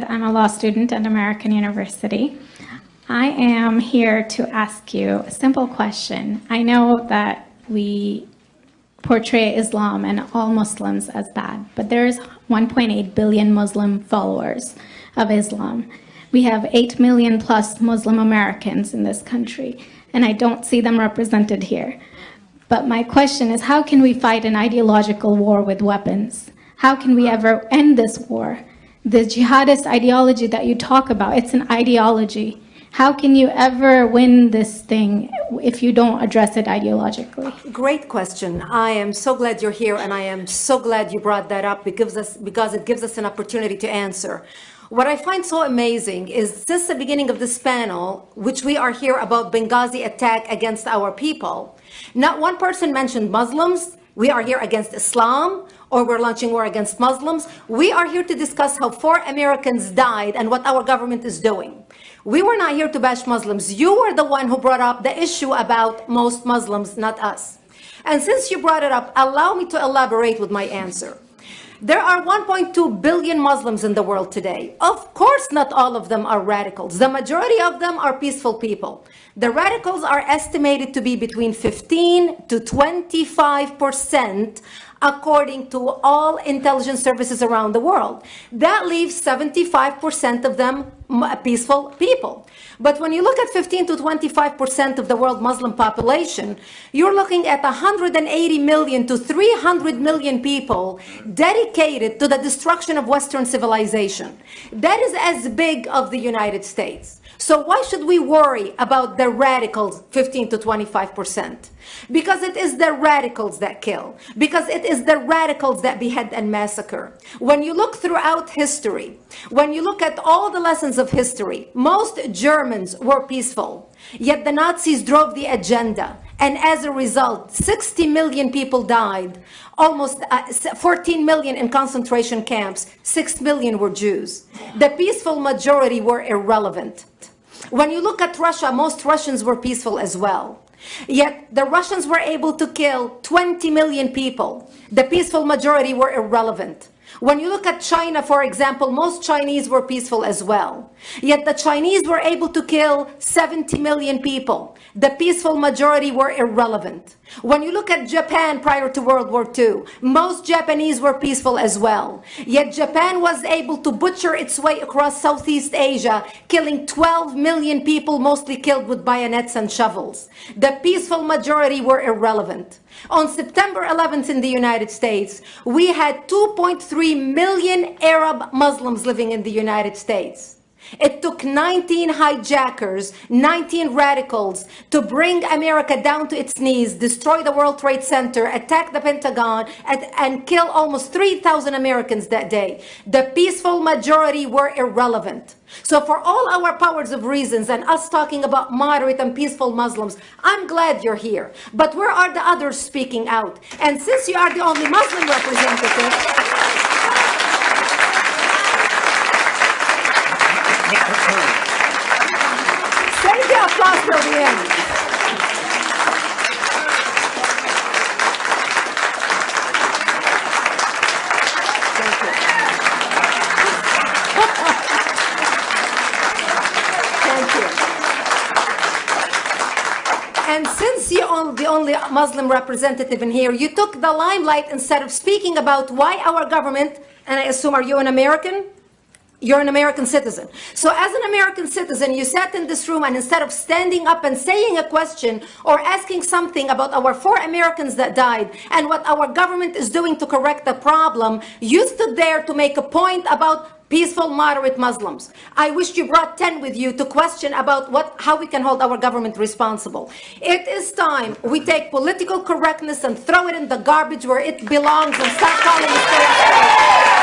I'm a law student at American University. I am here to ask you a simple question. I know that we portray Islam and all Muslims as bad, but there's 1.8 billion Muslim followers of Islam. We have 8 million plus Muslim Americans in this country, and I don't see them represented here. But my question is, how can we fight an ideological war with weapons? How can we ever end this war? The jihadist ideology that you talk about, it's an ideology. How can you ever win this thing if you don't address it ideologically? Great question. I am so glad you're here, and I am so glad you brought that up because it gives us an opportunity to answer. What I find so amazing is since the beginning of this panel, which we are here about Benghazi attack against our people, not one person mentioned Muslims. We are here against Islam, or we're launching war against Muslims. We are here to discuss how 4 Americans died and what our government is doing. We were not here to bash Muslims. You were the one who brought up the issue about most Muslims, not us. And since you brought it up, allow me to elaborate with my answer. There are 1.2 billion Muslims in the world today. Of course, not all of them are radicals. The majority of them are peaceful people. The radicals are estimated to be between 15 to 25%, according to all intelligence services around the world. That leaves 75% of them peaceful people. But when you look at 15 to 25% of the world Muslim population, you're looking at 180 million to 300 million people dedicated to the destruction of Western civilization. That is as big of the United States. So why should we worry about the radicals, 15 to 25%? Because it is the radicals that kill. Because it is the radicals that behead and massacre. When you look throughout history, when you look at all the lessons of history, most Germans were peaceful. Yet the Nazis drove the agenda. And as a result, 60 million people died. Almost 14 million in concentration camps. 6 million were Jews. The peaceful majority were irrelevant. When you look at Russia, most Russians were peaceful as well. Yet the Russians were able to kill 20 million people. The peaceful majority were irrelevant. When you look at China, for example, most Chinese were peaceful as well. Yet the Chinese were able to kill 70 million people. The peaceful majority were irrelevant. When you look at Japan prior to World War II, most Japanese were peaceful as well. Yet Japan was able to butcher its way across Southeast Asia, killing 12 million people, mostly killed with bayonets and shovels. The peaceful majority were irrelevant. On September 11th in the United States, we had 2.3 million Arab Muslims living in the United States. It took 19 hijackers, 19 radicals to bring America down to its knees, destroy the World Trade Center, attack the Pentagon, and kill almost 3,000 Americans that day. The peaceful majority were irrelevant. So for all our powers of reasons and us talking about moderate and peaceful Muslims, I'm glad you're here. But where are the others speaking out? And since you are the only Muslim representative, save the applause till the end. Thank you. Thank you. And since you're the only Muslim representative in here, you took the limelight instead of speaking about why our government, and I assume, are you an American? You're an American citizen. So as an American citizen, you sat in this room, and instead of standing up and saying a question or asking something about our 4 Americans that died and what our government is doing to correct the problem, you stood there to make a point about peaceful, moderate Muslims. I wish you brought 10 with you to question about how we can hold our government responsible. It is time we take political correctness and throw it in the garbage where it belongs and stop calling it